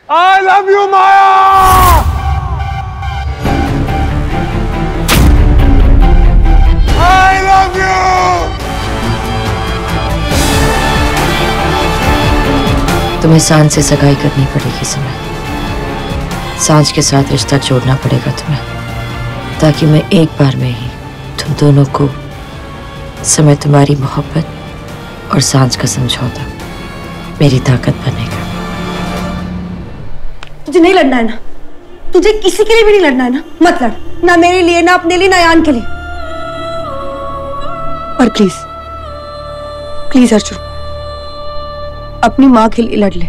I love you, Maya. I love you। तुम्हें सांझ से सगाई करनी पड़ेगी समय। सांझ के साथ रिश्ता जोड़ना पड़ेगा तुम्हें, ताकि मैं एक बार में ही तुम दोनों को, समय तुम्हारी मोहब्बत और सांझ का समझौता मेरी ताकत बनेगा। तुझे नहीं लड़ना है ना? तुझे किसी के लिए भी नहीं लड़ना है ना? मत लड़, ना मेरे लिए, ना अपने लिए, ना यान के लिए। पर प्लीज प्लीज अर्जुन, अपनी माँ के लिए लड़ ले।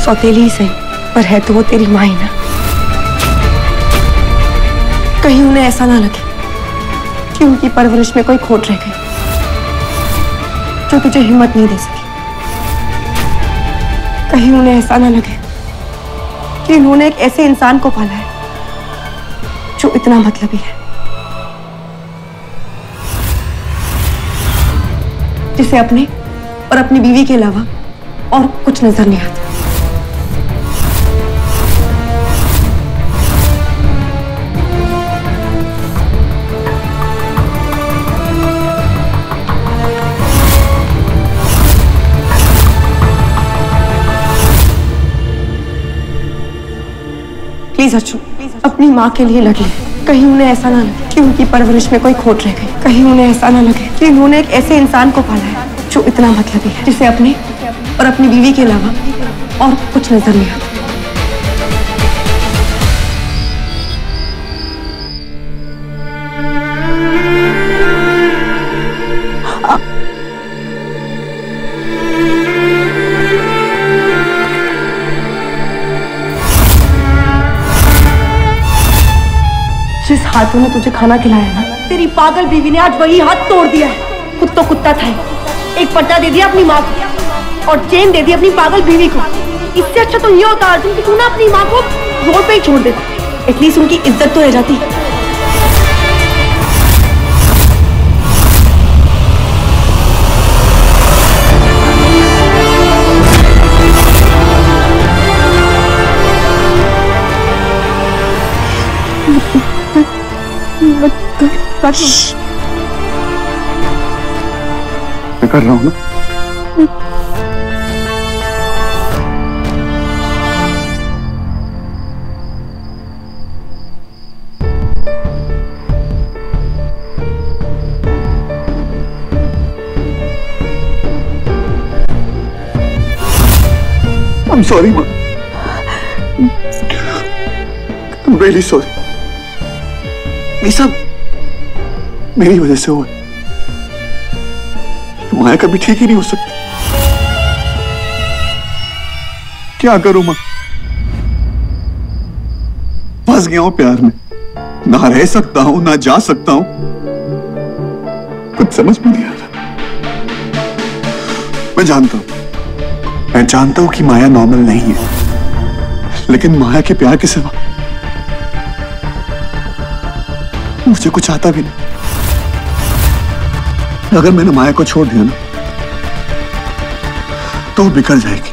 सौतेली ही सही, पर है तो वो तेरी माँ ही ना। कहीं उन्हें ऐसा ना लगे कि उनकी परवरिश में कोई खोट रह गई जो तुझे हिम्मत नहीं दे सकी। कहीं उन्हें ऐसा ना लगे कि इन्होंने एक ऐसे इंसान को पाला है जो इतना मतलबी है, जिसे अपने और अपनी बीवी के अलावा और कुछ नजर नहीं आता। प्लीज अर्जुन, अपनी माँ के लिए लड़ ले। कहीं उन्हें ऐसा ना लगे कि उनकी परवरिश में कोई खोट रह गई। कहीं उन्हें ऐसा ना लगे कि इन्होंने एक ऐसे इंसान को पाला है जो इतना मतलबी है, जिसे अपने और अपनी बीवी के अलावा और कुछ नजर नहीं आता। जिस हाथों ने तुझे खाना खिलाया ना, तेरी पागल बीवी ने आज वही हाथ तोड़ दिया है। खुद तो कुत्ता था, एक पट्टा दे दिया अपनी माँ को और चेन दे दी अपनी पागल बीवी को। इससे अच्छा तो ये होता अर्जुन कि तू ना अपनी माँ को रोड पे ही छोड़ देता, एटलीस्ट उनकी इज्जत तो रह जाती। मैं कर रहा हूँ ना। I'm sorry, माँ। I'm really sorry। ये सब मेरी वजह से हुआ। माया कभी ठीक ही नहीं हो सकती। क्या करूं मां? फंस गया हूं प्यार में, ना रह सकता हूं ना जा सकता हूं। कुछ समझ में नहीं आ रहा। मैं जानता हूं कि माया नॉर्मल नहीं है, लेकिन माया के प्यार के सिवा मुझे कुछ आता भी नहीं। अगर मैंने माया को छोड़ दिया ना तो वो बिखर जाएगी,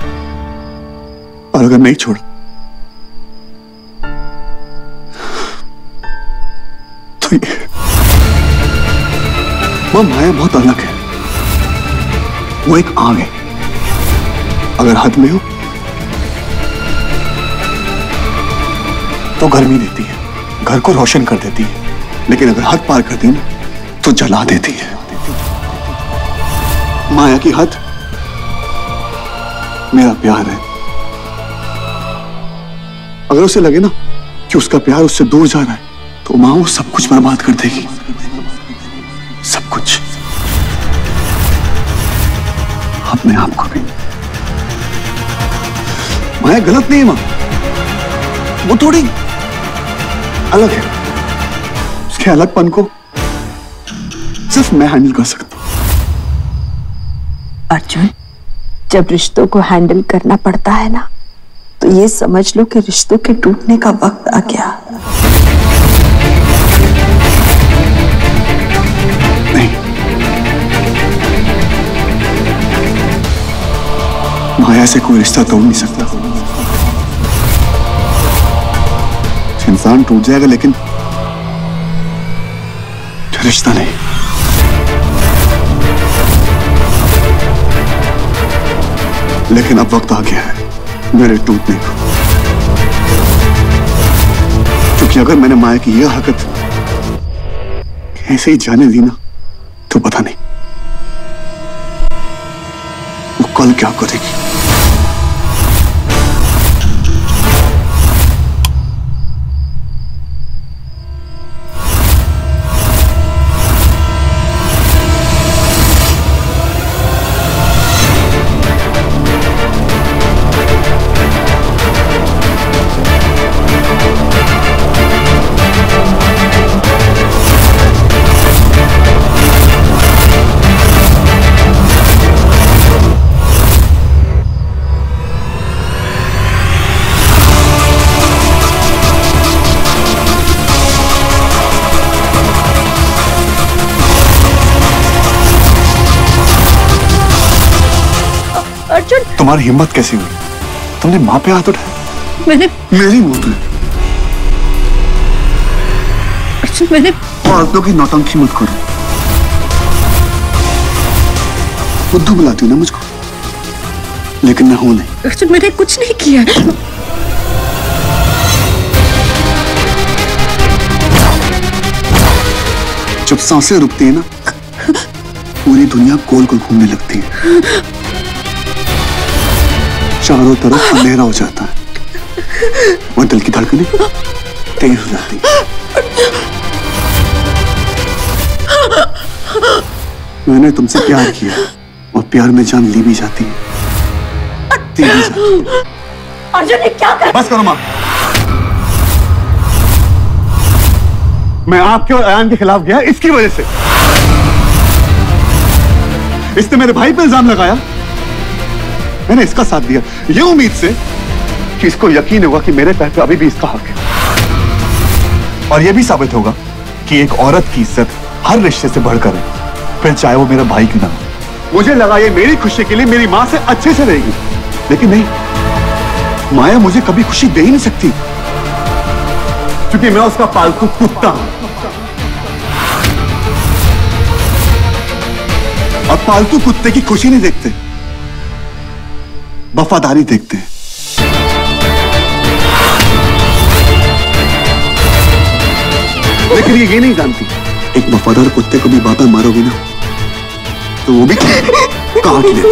और अगर नहीं छोड़ा तो ये वो माया बहुत अलग है। वो एक आग है, अगर हाथ में हो तो गर्मी देती है, घर को रोशन कर देती है, लेकिन अगर हद पार करती है ना तो जला देती है। माया की हद मेरा प्यार है। अगर उसे लगे ना कि उसका प्यार उससे दूर जा रहा है तो मां वो सब कुछ बर्बाद कर देगी, सब कुछ, अपने आप को भी। माया गलत नहीं है मां, वो थोड़ी अलग है। उसके अलगपन को सिर्फ मैं हैंडल कर सकता हूं। अर्जुन, जब रिश्तों को हैंडल करना पड़ता है ना, तो ये समझ लो कि रिश्तों के टूटने का वक्त आ गया। नहीं, माया से कोई रिश्ता तोड़ नहीं सकता। इंसान टूट जाएगा लेकिन रिश्ता नहीं। लेकिन अब वक्त आ गया है मेरे टूटने को, क्योंकि अगर मैंने माया की यह हरकत ऐसे ही जाने दी ना तो पता नहीं वो कल क्या करेगी। तुम्हारी हिम्मत कैसी हुई? तुमने माँ पे हाथ उठाया? मैंने मेरी मुंह पे? अर्जुन मैंने फालतू की नौटंकी मत करो। बुद्धू बुलाती ना मुझको, लेकिन मैं हूं नहीं। अर्जुन मैंने कुछ नहीं किया। जब सांसें रुकती है ना पूरी दुनिया गोल गोल घूमने लगती है, चारों तरफ अंधेरा हो जाता है और दिल की धड़कनें तेज हो जाती है। मैंने तुमसे प्यार किया और प्यार में जान ली भी जाती है, दी भी जाती है। अर्जुन ये क्या कर? बस करो माँ। मैं आपके और अयान के खिलाफ गया इसकी वजह से। इसने मेरे भाई पे इल्जाम लगाया, मैंने इसका साथ दिया ये उम्मीद से कि इसको यकीन होगा कि मेरे पैर पे अभी भी इसका हक है, और यह भी साबित होगा कि एक औरत की इज्जत हर रिश्ते से बढ़कर है, फिर चाहे वो मेरा भाई क्यों ना हो। मुझे लगा ये मेरी खुशी के लिए मेरी मां से अच्छे से रहेगी, लेकिन नहीं, माया मुझे कभी खुशी दे ही नहीं सकती क्योंकि मैं उसका पालतू कुत्ता हूं। और पालतू कुत्ते की खुशी नहीं देखते, वफादारी देखते हैं। लेकिन ये नहीं जानती एक वफादार कुत्ते को भी बाबा मारोगी ना तो वो भी काट लेगा।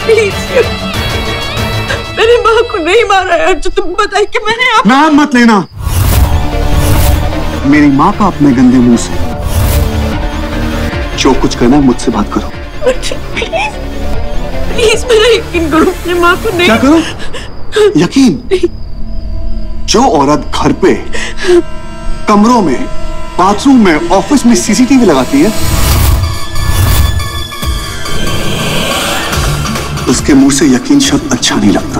प्लीज मेरी माँ को नहीं मारा है अर्जुन, तुम बताइए कि मैंने आप... नाम मत लेना मेरी माँ का अपने गंदे मुंह से। जो कुछ करना है मुझसे बात करो। प्लीज प्लीज मेरा यकीन करो, अपनी माँ को नहीं। क्या करो? यकीन? जो औरत घर पे, कमरों में, बाथरूम में, ऑफिस में सीसीटीवी लगाती है उसके मुंह से यकीन शब्द अच्छा नहीं लगता।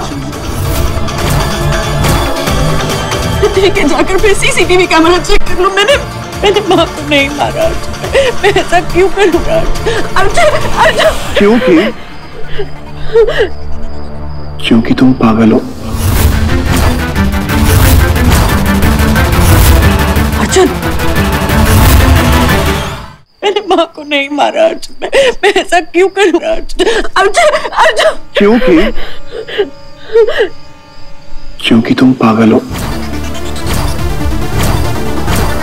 ठीक है, जाकर फिर सीसीटीवी कैमरा चेक कर लो। मैंने माँ को नहीं मारा अर्जुन, मैं ऐसा क्यों करूँगा अर्जुन? अर्जुन क्योंकि तुम पागल हो। अर्जुन मैंने माँ को नहीं मारा अर्जुन, मैं ऐसा क्यों करूँगा अर्जुन? अर्जुन क्योंकि तुम पागल हो।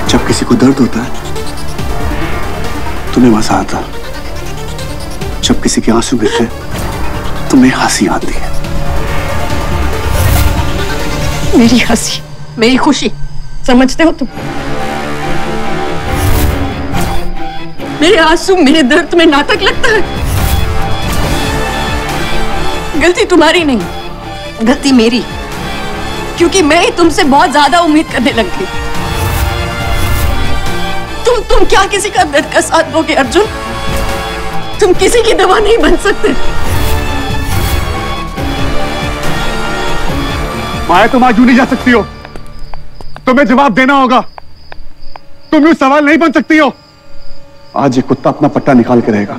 जब किसी को दर्द होता है तुम्हें मजा आता, जब किसी के आंसू गिरते तुम्हें हंसी आती है। मेरी हंसी, मेरी खुशी समझते हो तुम? मेरे आंसू, मेरे दर्द में नाटक लगता है। गलती तुम्हारी नहीं, गलती मेरी, क्योंकि मैं ही तुमसे बहुत ज्यादा उम्मीद करने लग गई। तुम क्या किसी का दर्द का साथ दोगे अर्जुन? तुम किसी की दवा नहीं बन सकते। माया तुम आज नहीं जा सकती हो, तुम्हें जवाब देना होगा। तुम उस सवाल नहीं बन सकती हो। आज ये कुत्ता अपना पट्टा निकाल के रहेगा।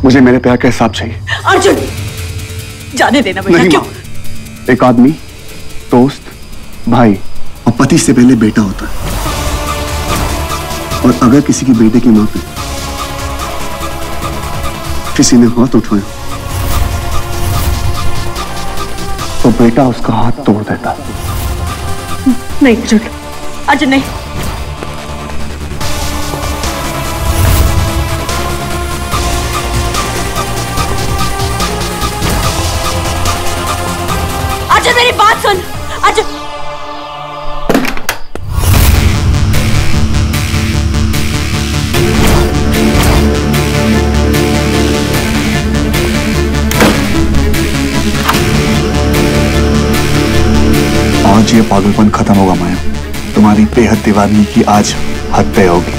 मुझे मेरे प्यार का हिसाब चाहिए। अर्जुन, जाने देना बेटा। नहीं क्यों? एक आदमी दोस्त, भाई और पति से पहले बेटा होता है, और अगर किसी की बेटे की मां पे किसी ने हाथ उठाया तो बेटा उसका हाथ तोड़ देता। नहीं अर्जुन, अर्जुन नहीं। अर्जुन मेरी बात सुन। अर्जुन, आज ये पागलपन खत्म होगा माया। तुम्हारी बेहद दीवानी की आज हद तय होगी।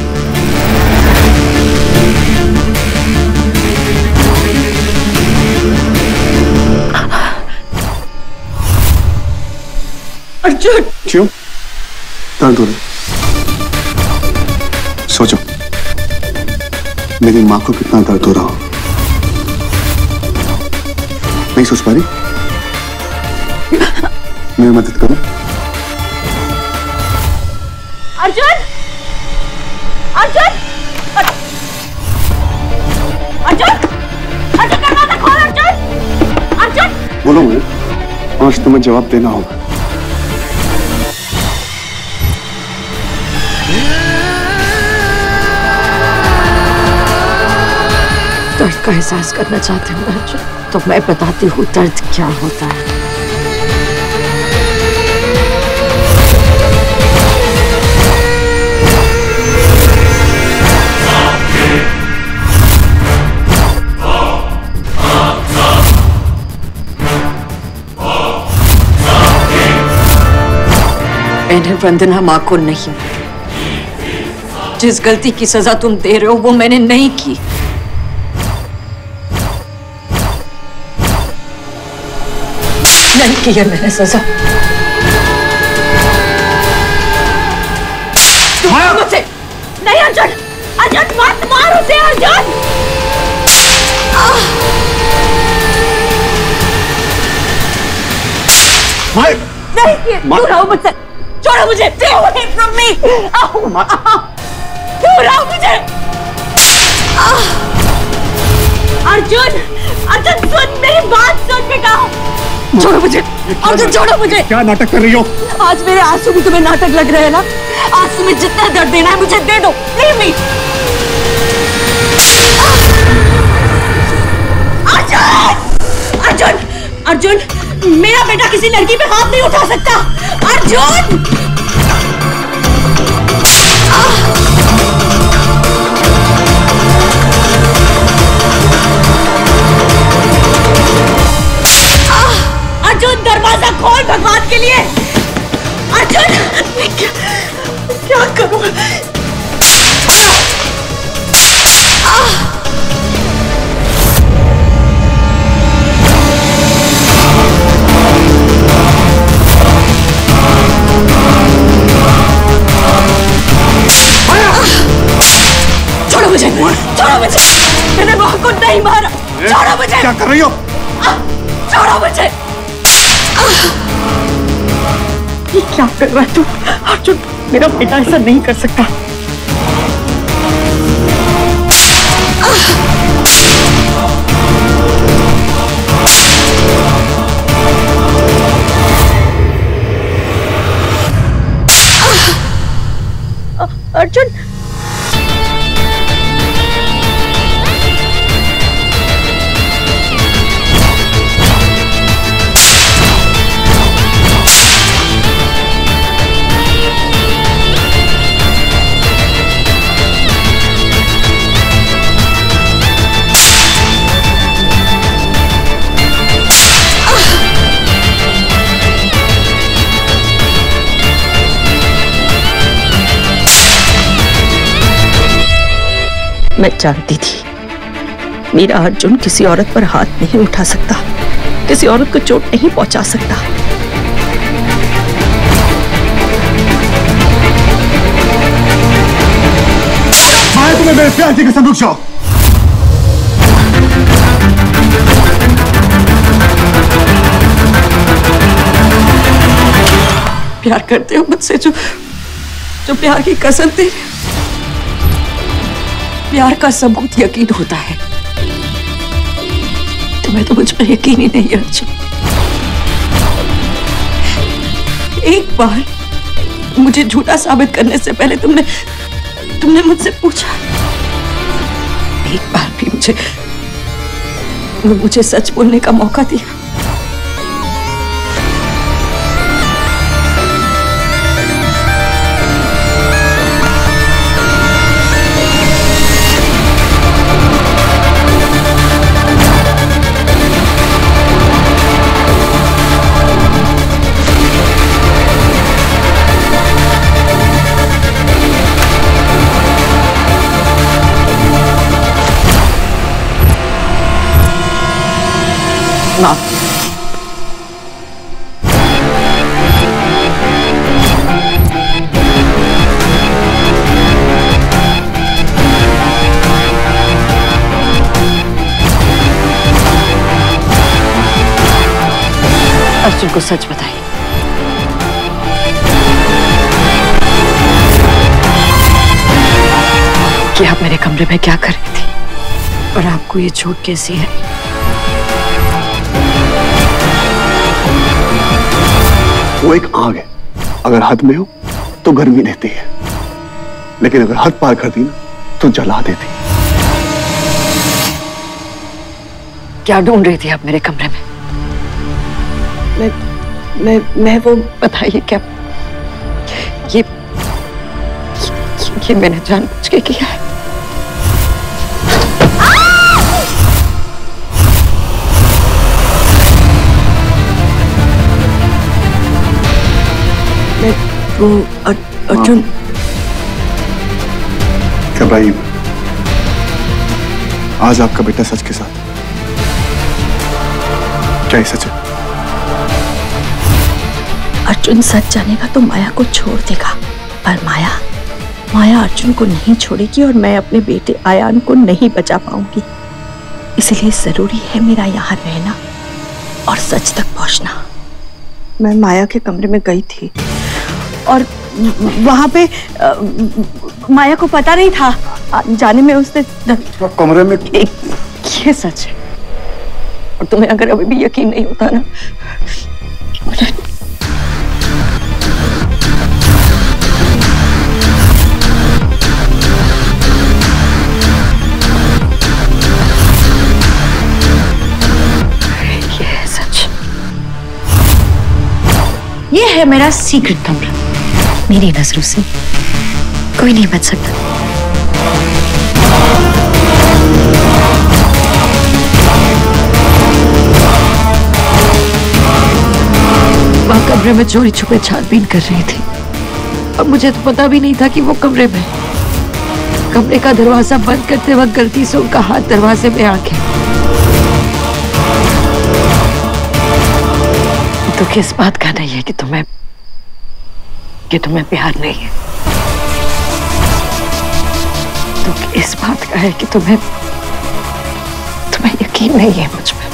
अर्जुन क्यों? दर्द हो रहा? सोचो मेरी मां को कितना दर्द हो रहा हो। नहीं सोच पा रही? मेरी मदद करो। अर्जुन, अर्जुन, अर्जुन, अर्जुन दरवाजा खोल। अर्जुन, अर्जुन। बोलो मैं, आज तुम्हें जवाब देना होगा। दर्द का एहसास करना चाहते हो अर्जुन, तो मैं बताती हूँ दर्द क्या होता है। मैंने वंदना माँ को नहीं, जिस गलती की सजा तुम दे रहे हो वो मैंने नहीं की। नहीं की है मैंने सजा। मुझे नहीं अर्जुन, अर्जुन मत मार उसे। अर्जुन नहीं, दूर रहो मुझसे, छोड़ो मुझे। Stay away from me. दूर रहो मुझे। अर्जुन, अर्जुन सुन मेरी बात सुन बेटा। छोड़ो मुझे, अर्जुन छोड़ो मुझे। क्या नाटक कर रही हो? आज मेरे आंसू भी तुम्हें नाटक लग रहे हैं ना? आज तुम्हें जितना दर्द देना है मुझे दे दो। Leave me. अर्जुन, अर्जुन, अर्जुन, मेरा बेटा किसी लड़की पे हाथ नहीं उठा सकता। अर्जुन, अर्जुन दरवाजा खोल भगवान के लिए। अर्जुन, मैं क्या करूं? छोड़ो मुझे, छोड़ो मुझे। मैंने माँ को नहीं मारा। छोड़ो मुझे। क्या कर रही हो? छोड़ो मुझे। ये क्या कर रहा है तू? अर्जुन, मेरा बेटा ऐसा नहीं कर सकता। अर्जुन, मैं जानती थी मेरा अर्जुन किसी औरत पर हाथ नहीं उठा सकता, किसी औरत को चोट नहीं पहुंचा सकता। मुझसे मेरे प्यार की कसम, रुक जाओ। प्यार करते हो मुझसे, जो प्यार की कसम दे। प्यार का सबूत यकीन होता है। तुम्हें तो मुझ पर यकीन ही नहीं है अर्जुन। एक बार मुझे झूठा साबित करने से पहले तुमने मुझसे पूछा। एक बार भी मुझे सच बोलने का मौका दिया। माफ। अर्जुन को सच बताइए। कि आप मेरे कमरे में क्या कर रही थी और आपको ये झूठ कैसी है? वो एक आग है, अगर हद में हो तो गर्मी देती है, लेकिन अगर हद पार कर दी ना तो जला देती। क्या ढूंढ रही थी आप मेरे कमरे में? मैं वो बताइए क्या ये मैंने जानबूझ के किया है? वो अर्जुन। इब्राहिम, आज आपका बेटा सच के साथ। क्या ये सच है? अर्जुन सच जानेगा तो माया को छोड़ देगा, पर माया अर्जुन को नहीं छोड़ेगी और मैं अपने बेटे आयान को नहीं बचा पाऊंगी। इसलिए जरूरी है मेरा यहाँ रहना और सच तक पहुंचना। मैं माया के कमरे में गई थी और वहां पे माया को पता नहीं था जाने में उसने कमरे में। ये सच है और तुम्हें अगर अभी भी यकीन नहीं होता ना, ये है सच। ये है मेरा सीक्रेट कमरा। मेरी नजरों से कोई नहीं बच सकता। वहां कमरे में चोरी छुपे छानबीन कर रही थी और मुझे तो पता भी नहीं था कि वो कमरे में। कमरे का दरवाजा बंद करते वक्त गलती से उनका हाथ दरवाजे में आ गया। तो किस बात का नहीं है कि तुम्हें प्यार नहीं है? तो इस बात का है कि तुम्हें यकीन नहीं है मुझ पर।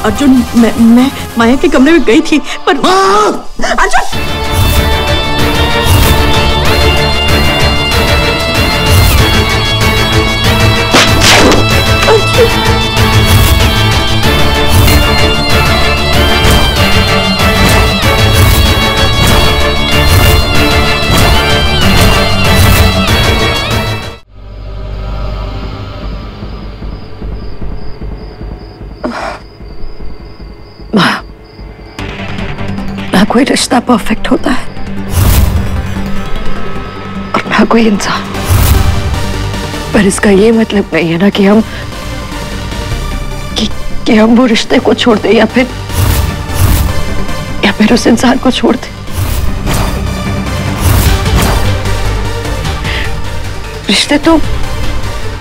अर्जुन, मैं माया के कमरे में गई थी, पर अर्जुन! ना कोई रिश्ता परफेक्ट होता है और ना कोई इंसान, पर इसका ये मतलब नहीं है ना कि हम वो रिश्ते को छोड़ दें या फिर उस इंसान को छोड़ दें। रिश्ते तो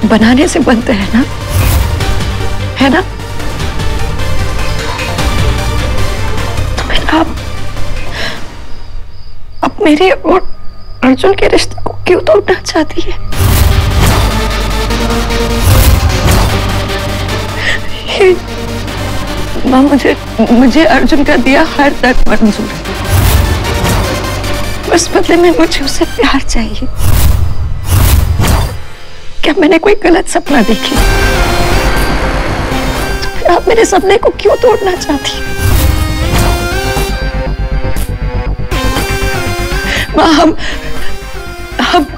बनाने से बनते हैं ना, है ना? आप मेरे और अर्जुन के रिश्ते को क्यों तोड़ना चाहती है? माँ, मुझे अर्जुन का दिया हर तक मंजूर है, बस बदले में मुझे उसे प्यार चाहिए। क्या मैंने कोई गलत सपना देखी? तो फिर आप मेरे सपने को क्यों तोड़ना चाहती हैं? माँ,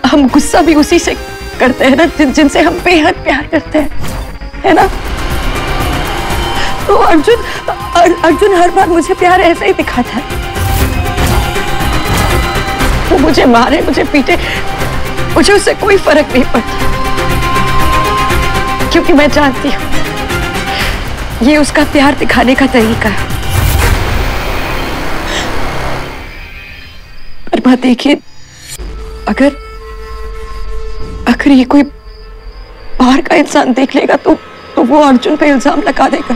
हम गुस्सा भी उसी से करते हैं ना जिनसे हम बेहद प्यार करते हैं, है ना? तो अर्जुन हर बार मुझे प्यार ऐसे ही दिखाता है। वो मुझे मारे, मुझे पीटे, मुझे उससे कोई फर्क नहीं पड़ता, क्योंकि मैं जानती हूँ ये उसका प्यार दिखाने का तरीका है। पर बात देखिए, अगर ये कोई बाहर का इंसान देख लेगा तो वो अर्जुन पे इल्जाम लगा देगा,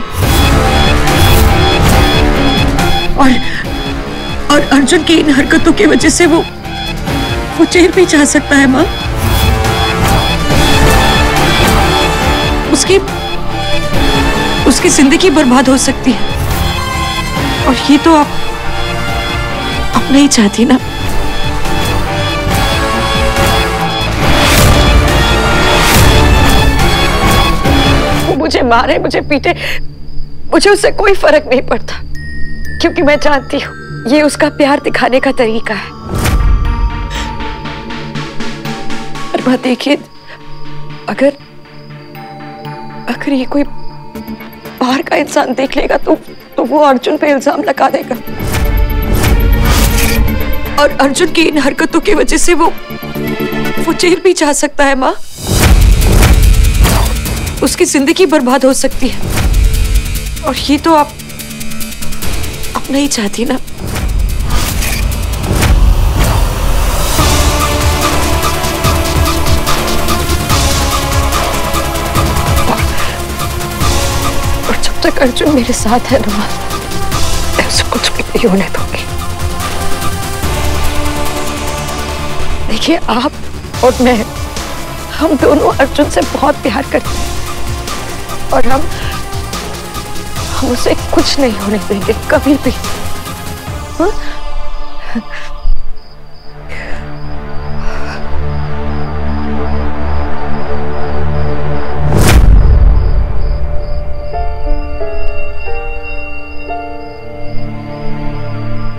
और अर्जुन की इन हरकतों की वजह से वो जेल भी जा सकता है। माँ, उसकी जिंदगी बर्बाद हो सकती है, और ये तो आप नहीं चाहती ना। वो मुझे मारे, मुझे पीटे, मुझे उससे कोई फर्क नहीं पड़ता, क्योंकि मैं जानती हूँ ये उसका प्यार दिखाने का तरीका है। पर बात देखिए, अगर ये कोई बाहर का इंसान देख लेगा तो वो अर्जुन पे इल्जाम लगा देगा, और अर्जुन की इन हरकतों की वजह से वो जेल भी जा सकता है। माँ, उसकी जिंदगी बर्बाद हो सकती है, और ये तो आप नहीं चाहती ना। और जब तक अर्जुन मेरे साथ है ना, मैं उसे कुछ भी नहीं होने दूंगी। देखिए, आप और मैं, हम दोनों अर्जुन से बहुत प्यार करते हैं, और हम उसे कुछ नहीं होने देंगे कभी भी। हाँ?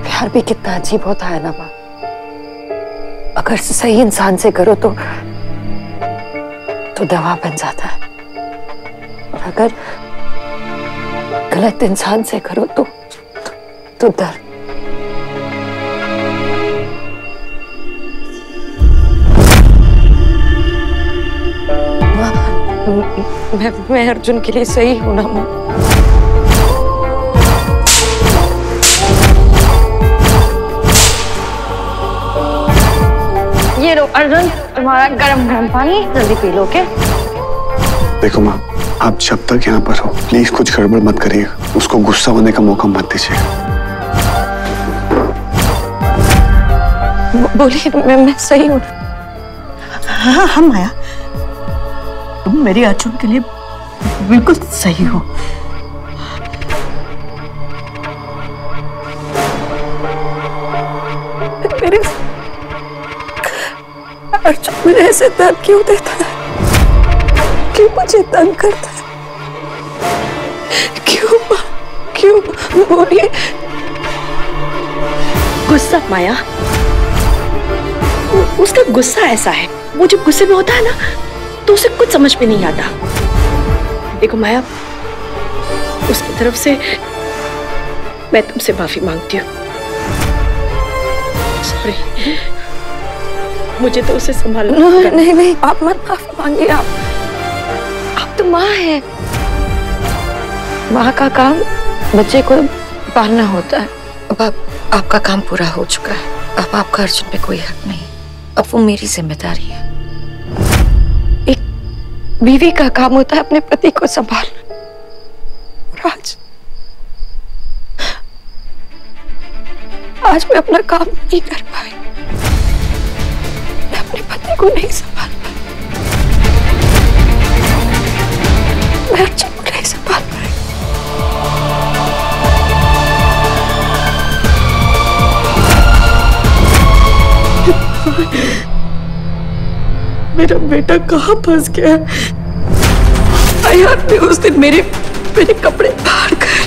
प्यार भी कितना अजीब होता है ना माँ। अगर सही इंसान से करो तो दवा बन जाता है, और अगर गलत इंसान से करो तो दर्द। मैं अर्जुन के लिए सही हूं ना माँ? ये लो अर्जुन, तुम्हारा गरम गरम पानी, जल्दी पी लो। के देखो माँ, आप जब तक यहाँ पर हो प्लीज कुछ गड़बड़ मत करिएगा, उसको गुस्सा होने का मौका मत दीजिएगा। बोलिए, मैं सही हूँ। हाँ माया, तुम मेरे अर्जुन के लिए बिल्कुल सही हो। मेरे अर्जुन मुझे ऐसे दर्द क्यों देता है? क्यों मुझे तंग करता है? क्यों बोलिए। गुस्सा माया, उसका गुस्सा ऐसा है, वो जब गुस्से में होता है ना तो उसे कुछ समझ में नहीं आता। देखो माया, उसकी तरफ से मैं तुमसे माफी मांगती हूँ। सॉरी, मुझे तो उसे संभालना। नहीं, आप मत माफी मांगिए। आप तो माँ है। माँ का काम बच्चे को पालना होता है। अब आपका काम पूरा हो चुका है, अब आपका अर्जुन पे कोई हक नहीं, अब वो मेरी जिम्मेदारी है। एक बीवी का काम होता है अपने पति को संभालना, और आज मैं अपना काम नहीं कर पाई, मैं अपने पति को नहीं संभाल पाई, मैं अर्जुन को नहीं संभाल पाई। मेरा बेटा कहाँ फंस गया? आयान ने उस दिन मेरे कपड़े फाड़ कर,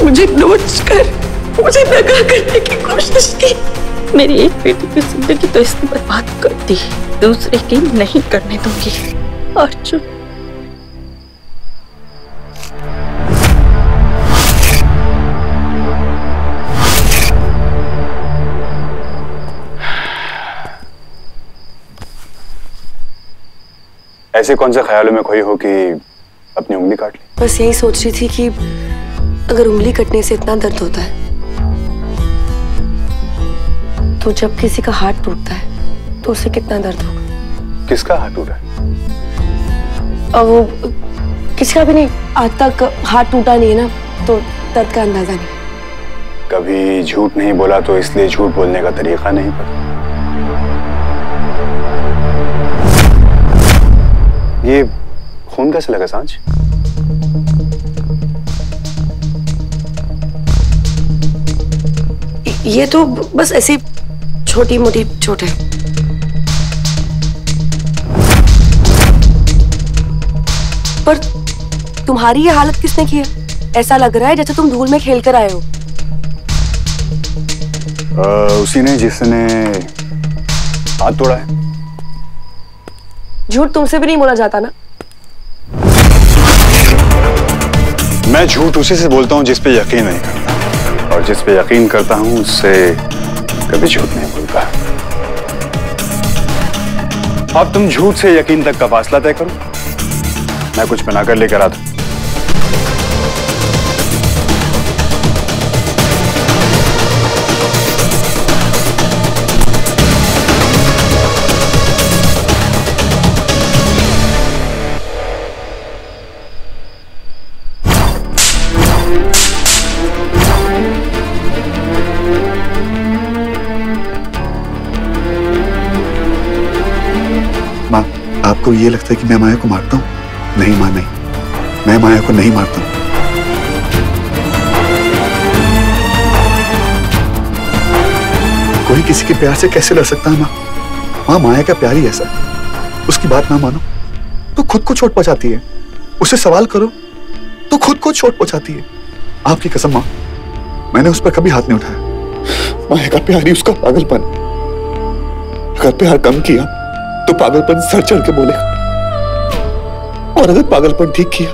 मुझे नोच कर, मुझे दगा करने की कोशिश की। मेरी एक बेटी की जिंदगी तो इसने बर्बाद कर दी, दूसरे की नहीं करने दूंगी। अर्जुन, ऐसे कौन से ख्यालों में खोई हो कि अपनी उंगली काट ली? बस यही सोच रही थी कि अगर उंगली कटने से इतना दर्द होता है तो जब किसी का हाथ टूटता है तो उसे कितना दर्द होगा। किसका हाथ टूटा है? और वो किसी का भी नहीं, आज तक हाथ टूटा नहीं है ना, तो दर्द का अंदाजा नहीं। कभी झूठ नहीं बोला तो इसलिए झूठ बोलने का तरीका नहीं पता। ये खून कैसे लगा सांझ? ये तो बस ऐसी छोटी मोटी चोट है। पर तुम्हारी ये हालत किसने की है? ऐसा लग रहा है जैसे तुम धूल में खेल कर आए हो। उसी ने जिसने हाथ तोड़ा है। झूठ तुमसे भी नहीं बोला जाता ना। मैं झूठ उसी से बोलता हूँ जिस पे यकीन नहीं करता, और जिस पे यकीन करता हूँ उससे कभी झूठ नहीं बोलता। अब तुम झूठ से यकीन तक का फासला तय करो, मैं कुछ बनाकर लेकर आता हूं। माँ, आपको ये लगता है कि मैं माया को मारता हूँ? नहीं माँ, नहीं, मैं माया को नहीं मारता हूँ। कोई किसी के प्यार से कैसे लड़ सकता है माँ? माँ, माया का प्यार ही ऐसा है, उसकी बात ना मानो तो खुद को चोट पहुंचाती है, उससे सवाल करो तो खुद को चोट पहुंचाती है। आपकी कसम माँ, मैंने उस पर कभी हाथ नहीं उठाया। माया का प्यार ही उसका पागलपन। अगर प्यार कम किया तो पागलपन सर चढ़ के बोलेगा, और अगर पागलपन ठीक किया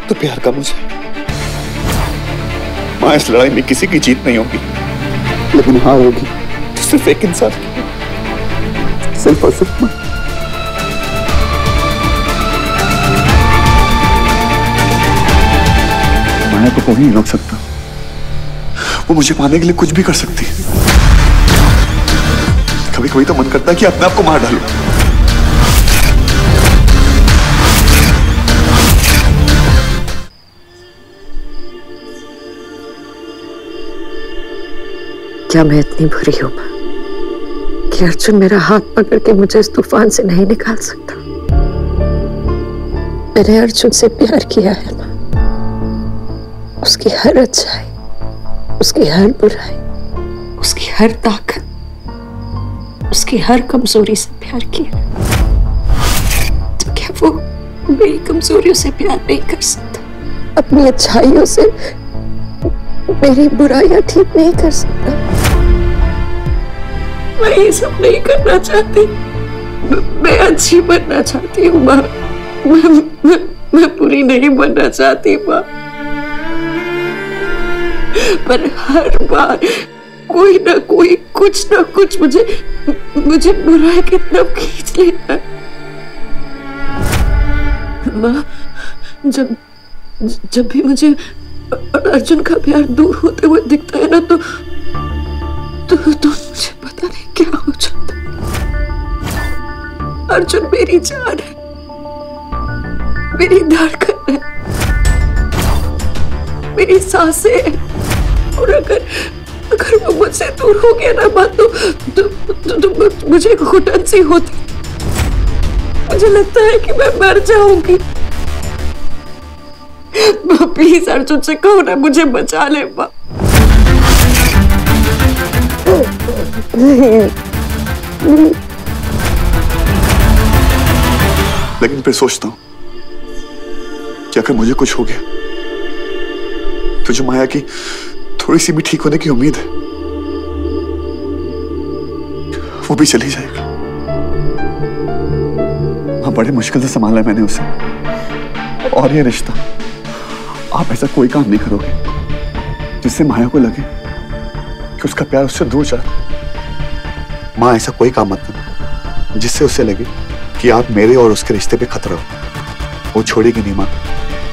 तो प्यार कम हो जाए। मां, इस लड़ाई में किसी की जीत नहीं होगी, लेकिन हार होगी तो सिर्फ एक इंसान की, सिर्फ और सिर्फ मां। माया को कोई नहीं रोक सकता, वो मुझे पाने के लिए कुछ भी कर सकती है। कभी कभी तो मन करता है कि अपने आप को मार डालूं। क्या मैं इतनी बुरी हूं कि अर्जुन मेरा हाथ पकड़ के मुझे इस तूफान से नहीं निकाल सकता? मैंने अर्जुन से प्यार किया है मां, उसकी हर अच्छाई, उसकी हर बुराई, उसकी हर ताकत, उसकी हर कमजोरी से प्यार किया। तो क्या वो मेरी कमजोरियों से प्यार नहीं कर सकता? अपनी अच्छाइयों से मेरी बुराइयां ठीक नहीं कर सकता? मैं ये सब नहीं करना चाहती, मैं अच्छी बनना चाहती हूँ माँ, मैं बुरी नहीं बनना चाहती माँ। पर हर बार कोई ना कोई, कुछ ना कुछ मुझे बुराई की तरफ खींच लेता है। माँ, जब भी मुझे अर्जुन का प्यार दूर होते हुए दिखता है ना, तो मुझे पता नहीं क्या हो जाता है। अर्जुन मेरी जान है, मेरी धड़कन है, मेरी सांसें है, और अगर वो मुझसे दूर हो गया ना बात तो मुझे घुटन सी होती। मुझे लगता है कि मैं मर जाऊंगी। प्लीज अर्जुन से कहो ना मुझे बचा ले माँ। लेकिन फिर सोचता हूं कि अगर मुझे कुछ हो गया तो जो माया की थोड़ी सी भी ठीक होने की उम्मीद है वो भी चली जाएगी। हाँ, बड़े मुश्किल से संभाला मैंने उसे। और ये रिश्ता, आप ऐसा कोई काम नहीं करोगे जिससे माया को लगे कि उसका प्यार उससे दूर जाता है। माँ, ऐसा कोई काम मत करना जिससे उसे लगे कि आप मेरे और उसके रिश्ते पे खतरा हो। वो छोड़ेगी नहीं माँ,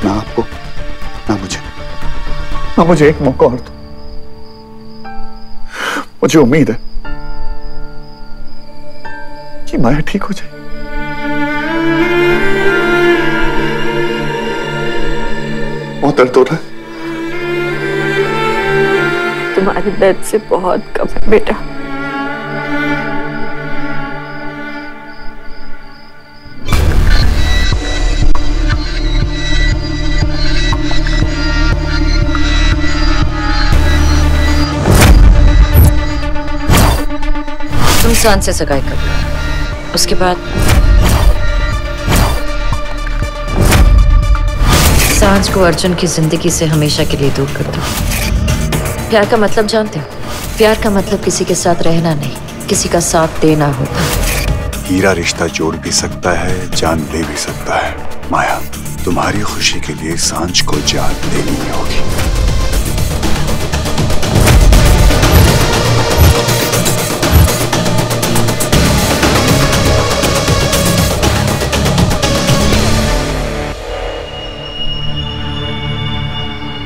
ना आपको ना मुझे। हाँ, मुझे एक मौका और दो। मुझे उम्मीद है कि माया ठीक हो जाए। बहुत दर्द हो रहा है। तुम्हारे दर्द से बहुत कम है बेटा। तुम सांझ से सगाई कर लो, उसके बाद सांझ को अर्जुन की जिंदगी से हमेशा के लिए दूर कर दो। प्यार का मतलब जानते हो? प्यार का मतलब किसी के साथ रहना नहीं, किसी का साथ देना होता है। हीरा रिश्ता जोड़ भी सकता है, जान ले भी सकता है। माया, तुम्हारी खुशी के लिए सांझ को जान देनी होगी।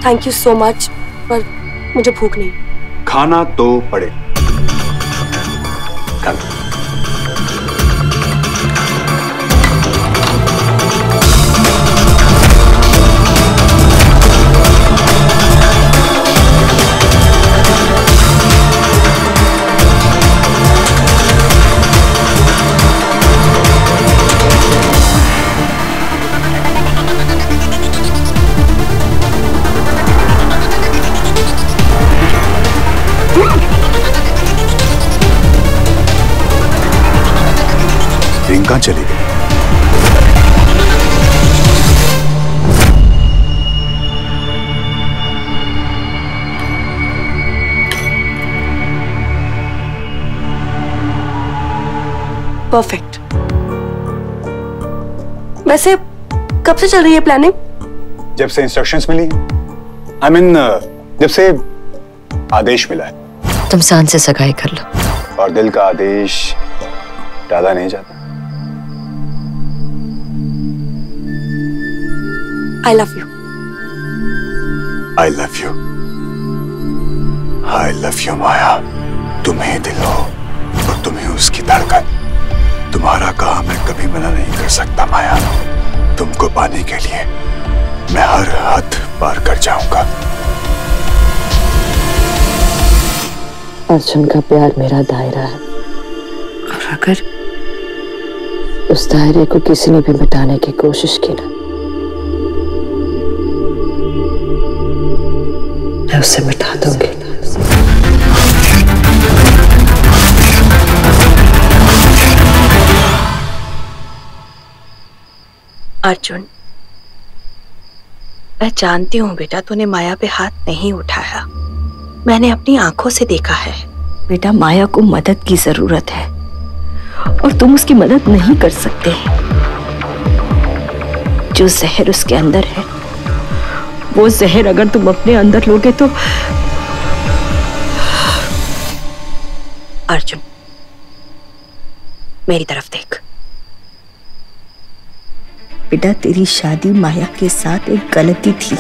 थैंक यू सो मच, पर मुझे भूख नहीं। खाना तो पड़े। खाना। कहां चली गई? परफेक्ट। वैसे कब से चल रही है प्लानिंग? जब से इंस्ट्रक्शंस मिली, जब से आदेश मिला है। तुम सांझ से सगाई कर लो। और दिल का आदेश टाला नहीं जाता। I love you. I love you. I love you माया। तुम्हें दिल हो और तुम्हें उसकी धड़कन। तुम्हारा कहा मैं कभी मना नहीं कर सकता माया। तुमको पाने के लिए मैं हर हद पार कर जाऊंगा। अर्जुन का प्यार मेरा दायरा है, और अगर उस दायरे को किसी ने भी मिटाने की कोशिश की ना, मैं उसे मिटा दूंगी। अर्जुन, मैं जानती हूँ बेटा तूने माया पे हाथ नहीं उठाया। मैंने अपनी आंखों से देखा है। बेटा, माया को मदद की जरूरत है और तुम उसकी मदद नहीं कर सकते। जो जहर उसके अंदर है, वो जहर अगर तुम अपने अंदर लोगे तो। अर्जुन, मेरी तरफ देख। बेटा, तेरी शादी माया के साथ एक गलती थी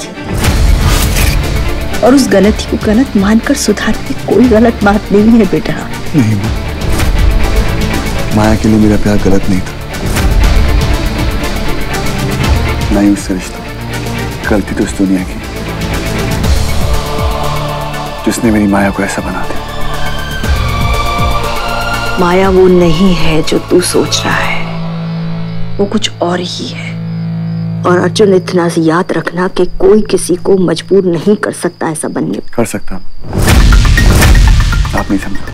और उस गलती को गलत मानकर सुधारने कोई गलत बात नहीं है बेटा। नहीं माँ, माया के लिए मेरा प्यार गलत नहीं था, ना ही उससे रिश्ता। गलती तो इस दुनिया की। जिसने मेरी माया को ऐसा बना दिया। माया वो नहीं है जो तू सोच रहा है, वो कुछ और ही है। और अर्जुन, इतना सी याद रखना कि कोई किसी को मजबूर नहीं कर सकता ऐसा बनने। कर सकता, आप नहीं समझो।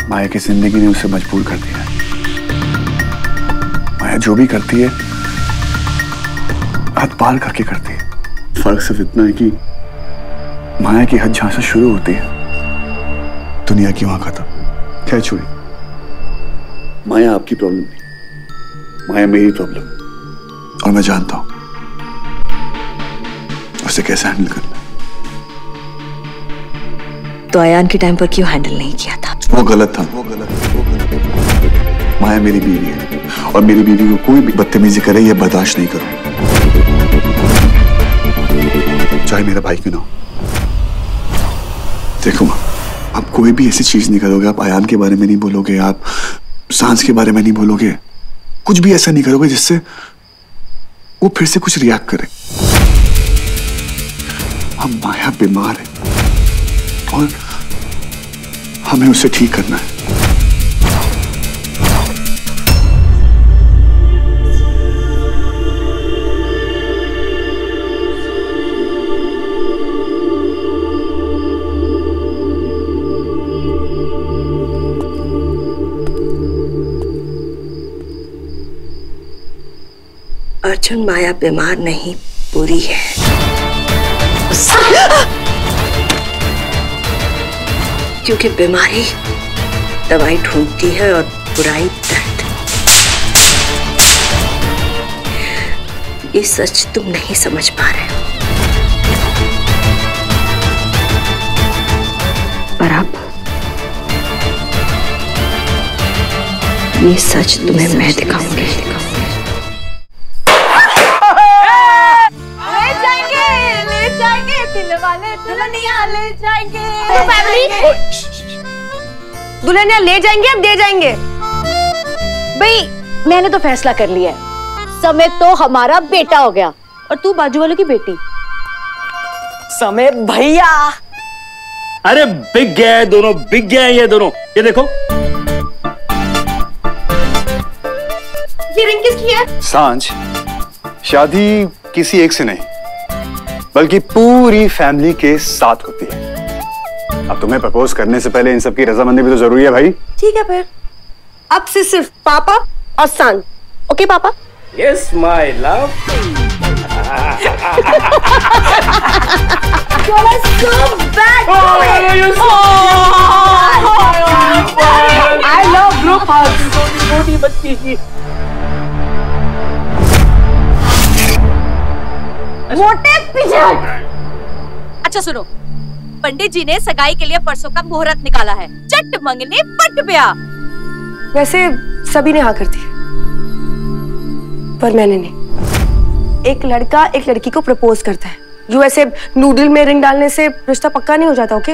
माया की जिंदगी ने उसे मजबूर कर दिया। माया जो भी करती है हद पार करके करती है। फर्क सिर्फ इतना है कि माया की हद जहां से शुरू होती है दुनिया की वहां खत्म। खैर छोड़ी, माया आपकी प्रॉब्लम नहीं, माया मेरी प्रॉब्लम। और मैं जानता हूं उसे कैसे हैंडल करना। तो अयान के टाइम पर क्यों हैंडल नहीं किया था? वो गलत था। माया मेरी बीवी है और मेरी बीवी को कोई भी बदतमीजी करे ये बर्दाश्त नहीं करूंगा, चाहे मेरा भाई क्यों ना हो। देखो मां, आप कोई भी ऐसी चीज नहीं करोगे, आप अयान के बारे में नहीं बोलोगे, आप सांझ के बारे में नहीं बोलोगे, कुछ भी ऐसा नहीं करोगे जिससे वो फिर से कुछ रिएक्ट करे। हम माया बीमार है और हमें उसे ठीक करना है। अर्जुन, माया बीमार नहीं, बुरी है। क्योंकि बीमारी दवाई ढूंढती है और बुराई दर्द। ये सच तुम नहीं समझ पा रहे हो, पर अब ये सच तुम्हें मैं दिखाऊंगी। दुल्हनिया ले जाएंगे, अब दे जाएंगे। भाई मैंने तो फैसला कर लिया है, समय तो हमारा बेटा हो गया और तू बाजू वालों की बेटी। समय भैया। अरे बिक गया है, दोनों बिक गया है ये दोनों। ये देखो, ये रिंग किसकी है? सांझ, शादी किसी एक से नहीं बल्कि पूरी फैमिली के साथ होती है। अब तुम्हें प्रपोज करने से पहले इन सब की रजामंदी भी तो जरूरी है भाई। ठीक है, फिर अब से सिर्फ पापा और सांझ। ओके पापा? Yes my love. I love group hugs. छोटी बच्ची की। अच्छा सुनो, पंडित जी ने सगाई के लिए परसों का मुहूर्त निकाला है। चट मंगने पट ब्याह। वैसे सभी ने हाँ कर दी, पर मैंने नहीं। एक लड़का एक लड़की को प्रपोज करता है, जो ऐसे नूडल में रिंग डालने से रिश्ता पक्का नहीं हो जाता। ओके,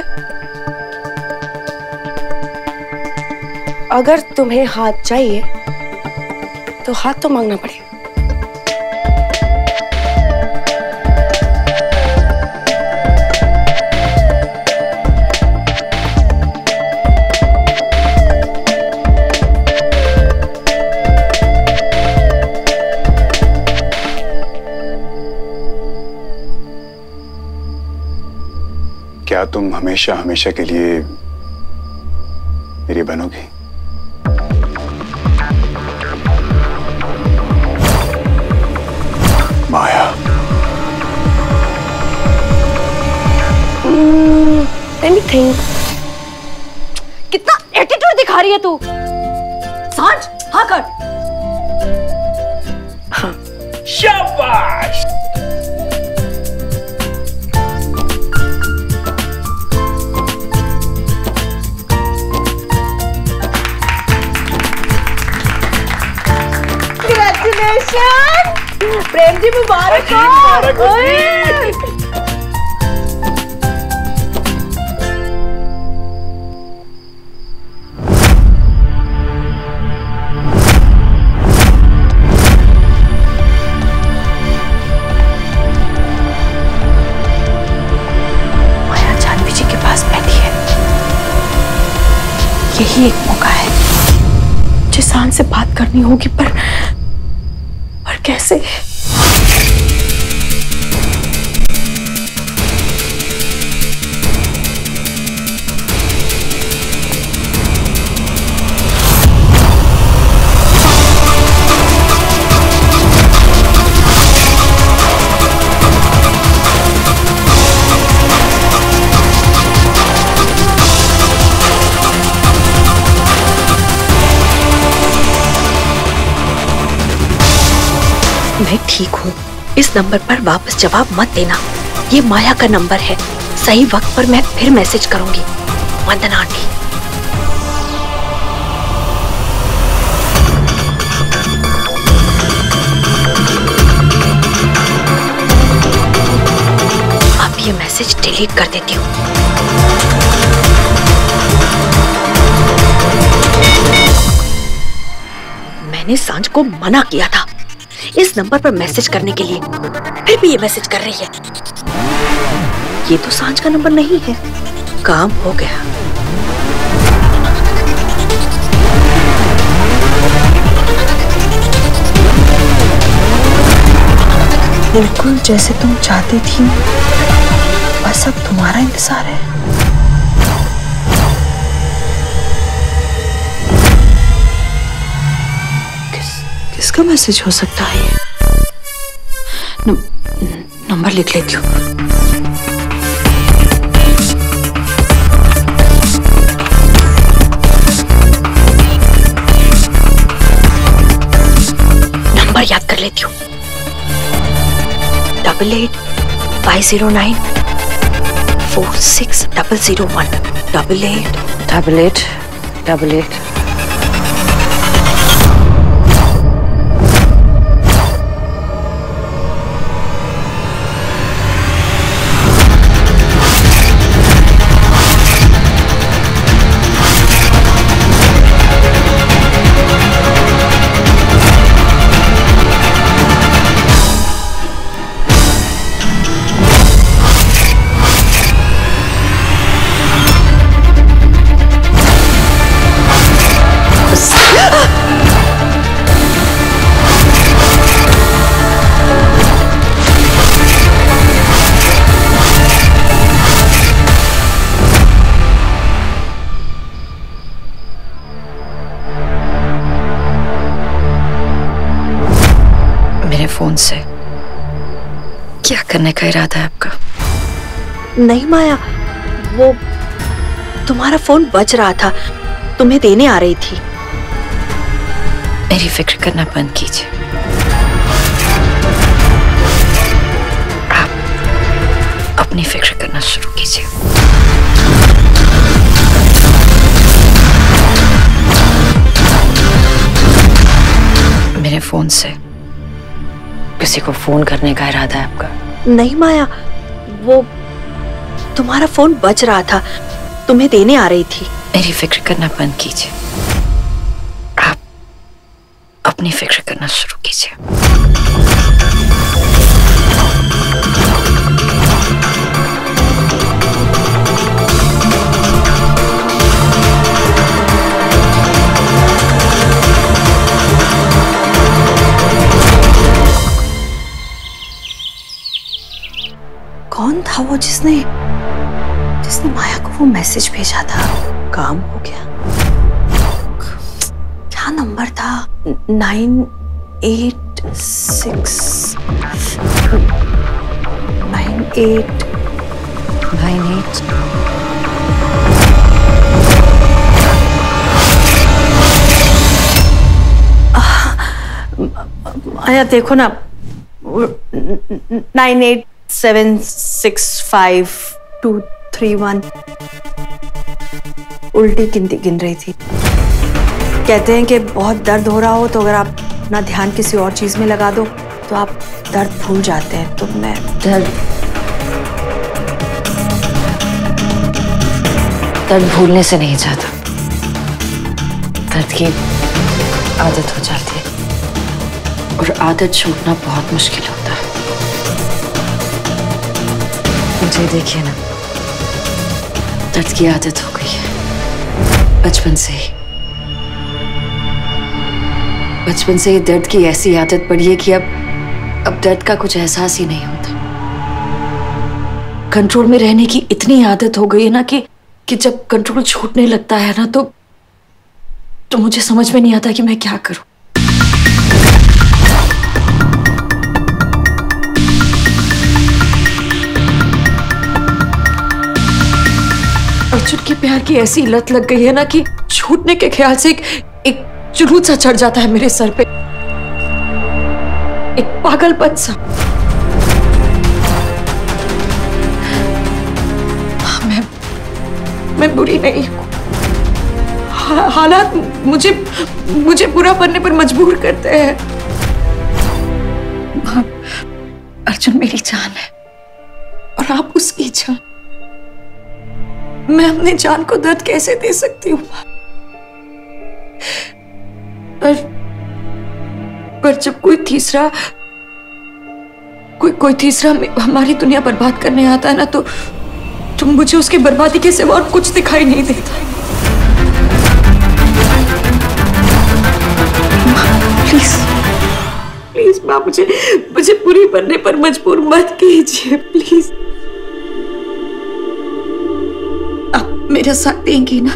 अगर तुम्हें हाथ चाहिए तो हाथ तो मांगना पड़ेगा। क्या तुम हमेशा हमेशा के लिए मेरी बनोगी? माया। Let me think. कितना एटीट्यूड दिखा रही है तू। सांझ, हाँ कर। हाँ। शाबाश। प्रेम जी मुबारक हो। माया जानती यही एक मौका है। मुझे शान से बात करनी होगी, पर कैसे? मैं ठीक हूँ। इस नंबर पर वापस जवाब मत देना। ये माया का नंबर है। सही वक्त पर मैं फिर मैसेज करूंगी। वंदना आंटी। अब ये मैसेज डिलीट कर देती हूँ। मैंने सांझ को मना किया था इस नंबर पर मैसेज करने के लिए, फिर भी ये मैसेज कर रही है। ये तो सांझ का नंबर नहीं है। काम हो गया। बिल्कुल जैसे तुम चाहती थी, बस अब तुम्हारा इंतजार है। किसका मैसेज हो सकता है ये? नंबर लिख लेती हूँ। नंबर याद कर लेती हूँ। 88-509-46001 88-88-88। फोन से क्या करने का इरादा है आपका? नहीं माया, वो तुम्हारा फोन बज रहा था, तुम्हें देने आ रही थी। मेरी फिक्र करना बंद कीजिए। आप अपनी फिक्र करना शुरू कीजिए। मेरे फोन से किसी को फोन करने का इरादा है आपका? नहीं माया, वो तुम्हारा फोन बज रहा था, तुम्हें देने आ रही थी। मेरी फिक्र करना बंद कीजिए। आप अपनी फिक्र करना शुरू कीजिए। कौन था वो जिसने माया को वो मैसेज भेजा था? काम हो गया। क्या नंबर था? 98 माया देखो ना, 98765231 उल्टी गिनती गिन रही थी। कहते हैं कि बहुत दर्द हो रहा हो तो अगर आप अपना ध्यान किसी और चीज में लगा दो तो आप दर्द भूल जाते हैं। तो मैं दर्द भूलने से नहीं जाता, दर्द की आदत हो जाती है और आदत छूटना बहुत मुश्किल होता है। मुझे देखिए ना, दर्द की आदत हो गई है, बचपन से ही दर्द की ऐसी आदत पड़ी है कि अब दर्द का कुछ एहसास ही नहीं होता। कंट्रोल में रहने की इतनी आदत हो गई है ना कि जब कंट्रोल छूटने लगता है ना तो मुझे समझ में नहीं आता कि मैं क्या करूं। अर्जुन के प्यार की ऐसी लत लग गई है ना कि छूटने के ख्याल से एक जुनून सा चढ़ जाता है मेरे सर पे, एक पागलपन सा। मैं बुरी नहीं हूं। हालात मुझे बुरा बनने पर मजबूर करते हैं। अर्जुन मेरी जान है और आप उसकी जान। मैं अपने जान को दर्द कैसे दे सकती हूँ? पर जब कोई तीसरा हमारी दुनिया बर्बाद करने आता है ना तो मुझे उसकी बर्बादी के सिवा और कुछ दिखाई नहीं देता। प्लीज माँ, मुझे पूरी बनने पर मजबूर मत कीजिए प्लीज। आप मेरा साथ देंगी ना?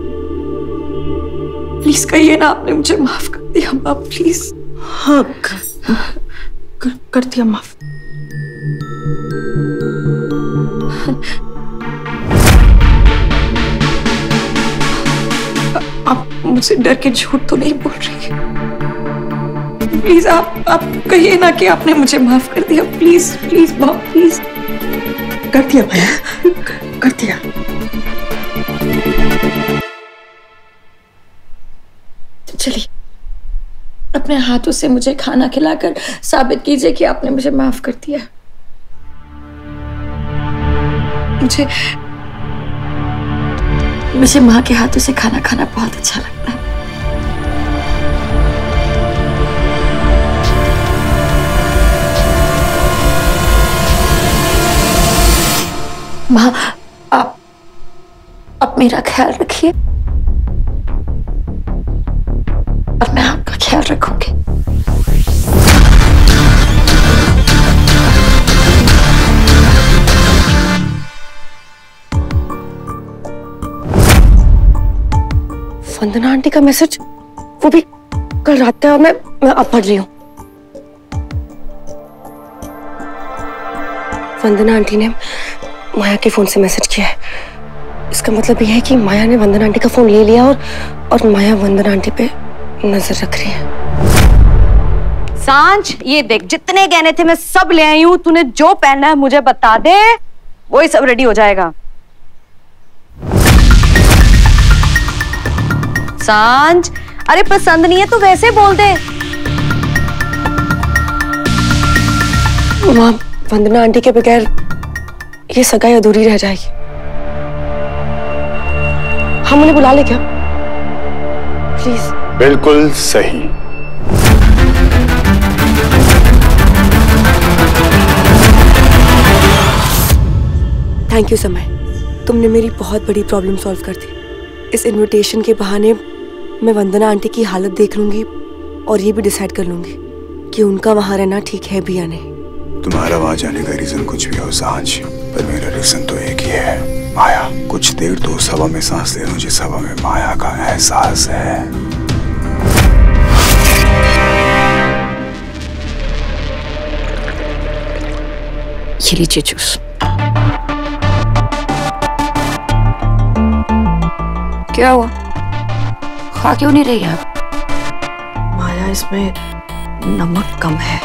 प्लीज कहिए ना आपने मुझे माफ कर दिया माँ, प्लीज। हाँ, कर दिया माफ। आप मुझसे डर के झूठ तो नहीं बोल रही? प्लीज आप कहिए ना कि आपने मुझे माफ कर दिया। प्लीज माँ, प्लीज। कर दिया भैया, कर दिया। चलिए अपने हाथों से मुझे खाना खिलाकर साबित कीजिए कि आपने मुझे माफ कर दिया। मुझे माँ के हाथों से खाना खाना बहुत अच्छा लगता है। माँ, आप मेरा ख्याल रखिए और मैं आपका ख्याल रखूंगी। वंदना आंटी का मैसेज, वो भी कल रात का, मैं अब पढ़ रही हूँ। वंदना आंटी ने माया के फोन से मैसेज किया है। इसका मतलब यह है कि माया ने वंदना आंटी का फोन ले लिया और माया वंदना आंटी पे नजर रख रही है। सांझ, ये देख जितने गहने थे मैं सब ले आई हूँ। तूने जो पहनना है मुझे बता दे, वही सब रेडी हो जाएगा। सांझ, अरे पसंद नहीं है तो वैसे बोल दे। माँ, वंदना आंटी के बगैर ये सगाई अधूरी रह जाएगी। हम उन्हें बुला ले क्या? प्लीज। बिल्कुल सही। थैंक यू समय, तुमने मेरी बहुत बड़ी प्रॉब्लम सॉल्व कर दी। इस इनविटेशन के बहाने मैं वंदना आंटी की हालत देख लूंगी और ये भी डिसाइड कर लूंगी कि उनका वहां रहना ठीक है भी या नहीं। तुम्हारा वहां जाने का रीजन कुछ भी हो सांझ, पर मेरा रीजन तो एक ही है, माया। कुछ देर तो उस हवा में सांस ले लूं जिस हवा में माया का एहसास है। ये लीजिए जूस। क्या हुआ? खा क्यों नहीं रही आप? माया, इसमें नमक कम है।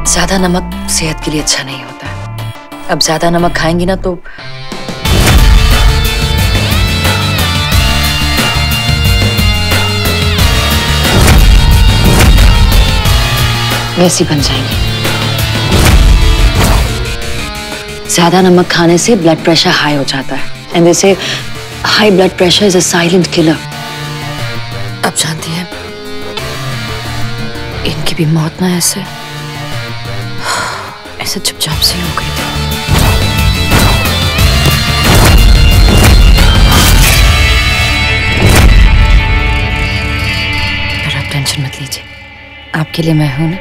ज्यादा नमक सेहत के लिए अच्छा नहीं होता है। अब ज्यादा नमक खाएंगी ना तो वैसी बन जाएंगी। ज्यादा नमक खाने से ब्लड प्रेशर हाई हो जाता है एंड दे से high blood pressure is a silent killer. अब जानती हैं इनकी भी मौत ना ऐसे चुपचाप से हो गई थी। टेंशन मत लीजिए, आपके लिए मैं हूं ना।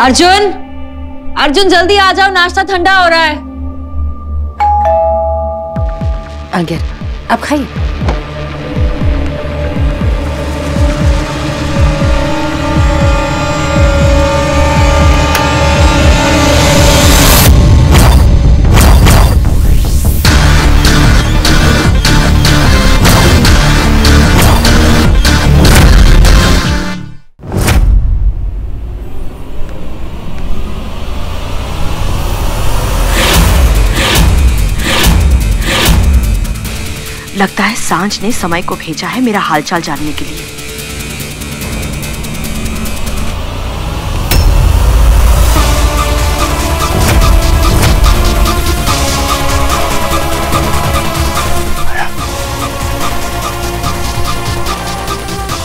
अर्जुन, अर्जुन जल्दी आ जाओ, नाश्ता ठंडा हो रहा है। आ गया, आप खाइए। लगता है सांझ ने समय को भेजा है मेरा हालचाल जानने के लिए।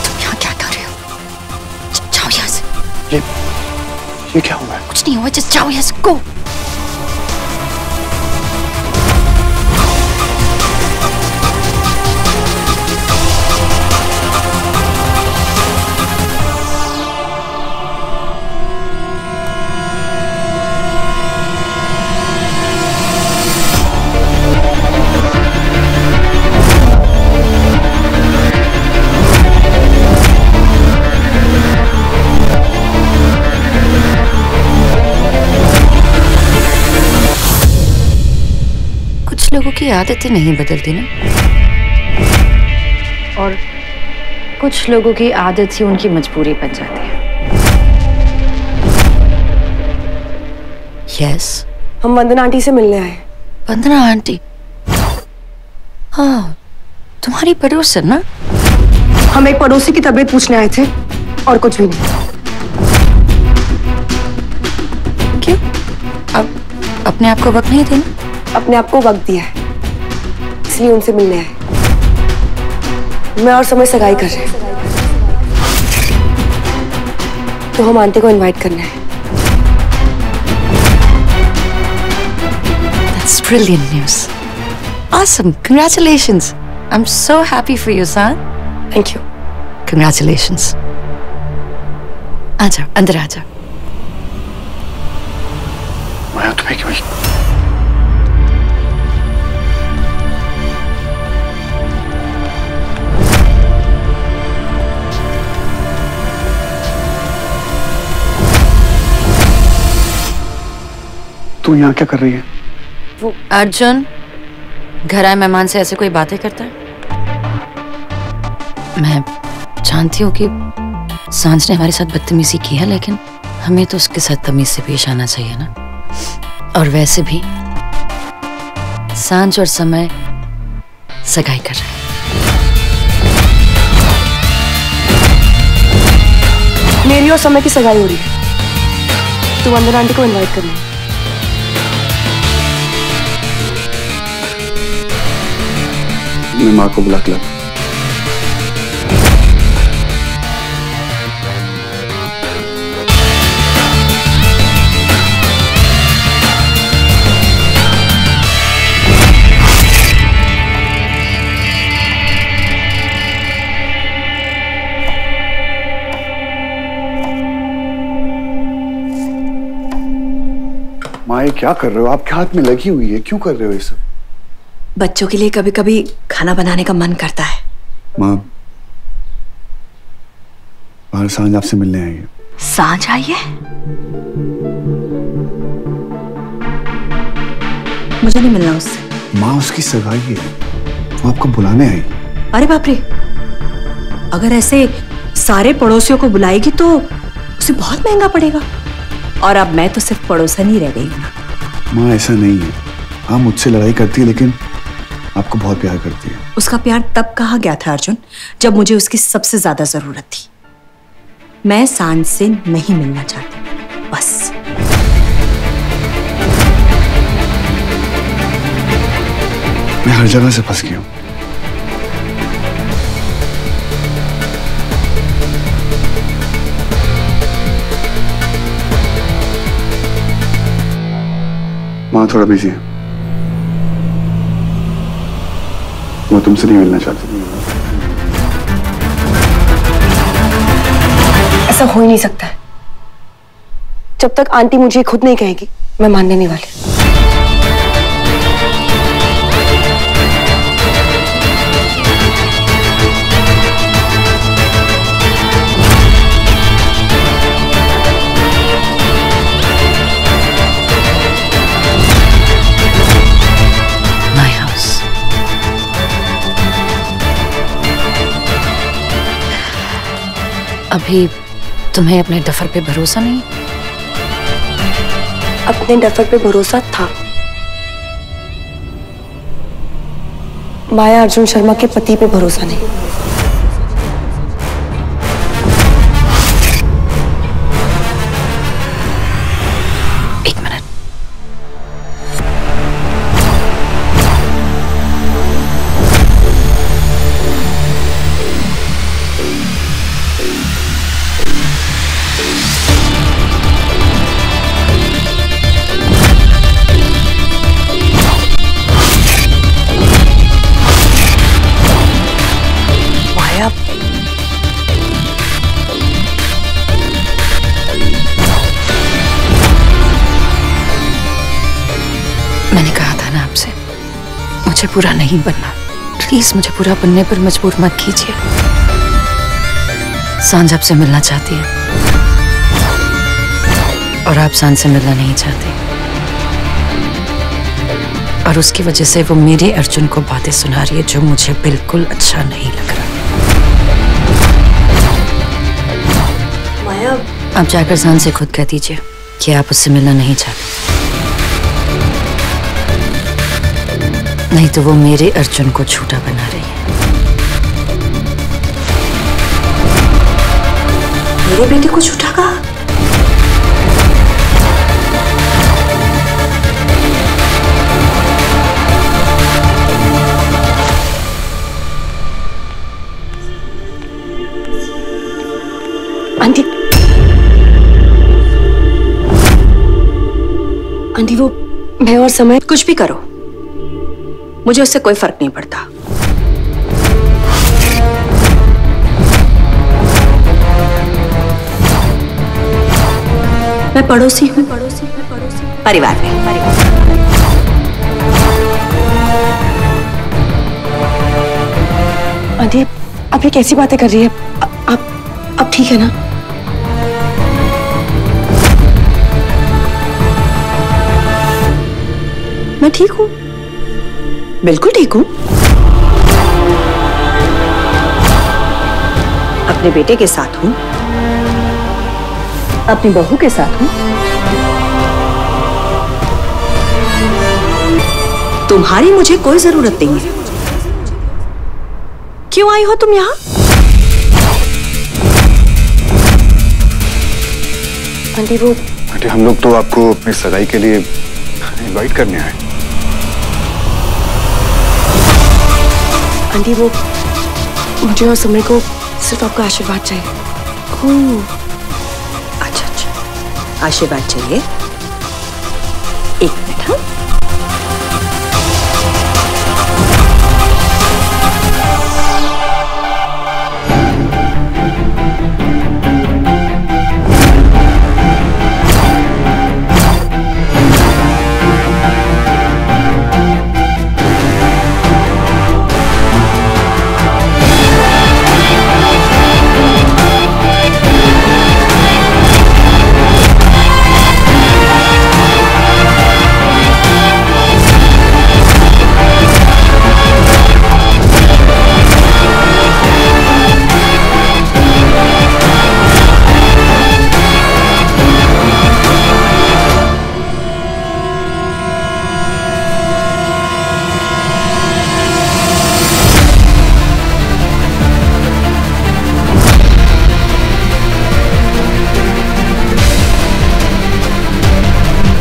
तुम यहाँ क्या कर रहे हो? जाओ यहाँ से। ये क्या हुआ है? कुछ नहीं हुआ, जस्ट जाओ यहाँ से, गो। लोगों की आदतें नहीं बदलती ना, और कुछ लोगों की आदत ही उनकी मजबूरी बन जाती है। यस, हम वंदना आंटी से मिलने आए। वंदना आंटी? हाँ, तुम्हारी पड़ोसन ना? हम एक पड़ोसी की तबीयत पूछने आए थे और कुछ भी नहीं। क्यों? अब अपने आप को वक्त नहीं देना? अपने आप को वक्त दिया है, इसलिए उनसे मिलने आए। मैं और समय सगाई कर रहे हैं, तो हम आंटी को इनवाइट करना है। That's brilliant news. Awesome. Congratulations. I'm so happy for you, son. Thank you. Congratulations. आ जाओ, अंदर आ जाओ। माया, तुम्हें क्यों? तू यहाँ क्या कर रही है? वो अर्जुन घर आए मेहमान से ऐसे कोई बातें करता है? मैं जानती हूँ कि सांझ ने हमारे साथ बदतमीजी की है, लेकिन हमें तो उसके साथ तमीज से पेश आना चाहिए ना। और वैसे भी सांझ और समय सगाई कर रहे हैं। मेरी और समय की सगाई हो रही है, तो वंदना आंटी को इनवाइट करनी है। मैं माँ को बुला के लाता हूं। माँ, ये क्या कर रहे हो? आपके हाथ में लगी हुई है, क्यों कर रहे हो ये सब? बच्चों के लिए कभी कभी खाना बनाने का मन करता है। माँ, बाहर सांझ आपसे मिलने आई है। सांझ आई है? मुझे नहीं मिलना उससे। माँ, उसकी सगाई है, वो आपको बुलाने आई। अरे बाप रे, अगर ऐसे सारे पड़ोसियों को बुलाएगी तो उसे बहुत महंगा पड़ेगा। और अब मैं तो सिर्फ पड़ोसन ही रह गई हूँ ना। माँ, ऐसा नहीं है। हाँ, मुझसे लड़ाई करती है, लेकिन आपको बहुत प्यार करती है। उसका प्यार तब कहा गया था अर्जुन, जब मुझे उसकी सबसे ज्यादा जरूरत थी। मैं सांझ से नहीं मिलना चाहती, बस। मैं हर जगह से फंस गया हूँ। माँ थोड़ा बिजी है, वो तुमसे नहीं मिलना चाहती। ऐसा हो ही नहीं सकता है। जब तक आंटी मुझे खुद नहीं कहेगी मैं मानने नहीं वाली। अभी तुम्हें अपने डफर पे भरोसा नहीं? अपने डफर पे भरोसा था। माया अर्जुन शर्मा के पति पे भरोसा नहीं। एक मिनट। मैंने कहा था ना आपसे, मुझे पूरा नहीं बनना। प्लीज मुझे पूरा बनने पर मजबूर मत कीजिए। सांझ आपसे मिलना चाहती है और आप सांझ से मिलना नहीं चाहते, और उसकी वजह से वो मेरे अर्जुन को बातें सुना रही है जो मुझे बिल्कुल अच्छा नहीं लग रहा। माया, आप जाकर सांझ से खुद कह दीजिए कि आप उससे मिलना नहीं चाहते, नहीं तो वो मेरे अर्जुन को झूठा बना रही है। मेरे बेटे को झूठा कहा? आंटी, आंटी वो मैं और समय कुछ भी करो, मुझे उससे कोई फर्क नहीं पड़ता। मैं पड़ोसी हूँ, परिवार में। आंटी आप ये कैसी बातें कर रही है? आप ठीक है ना? मैं ठीक हूँ, बिल्कुल ठीक हूँ। अपने बेटे के साथ हूँ, अपनी बहू के साथ हूँ। तुम्हारी मुझे कोई जरूरत नहीं है। क्यों आई हो तुम यहाँ? आंटी वो आंटी हम लोग तो आपको अपनी सगाई के लिए इनवाइट करने आए। आंटी वो मुझे और समय को सिर्फ आपका आशीर्वाद चाहिए। अच्छा, आशीर्वाद चाहिए। एक मिनट। हाँ,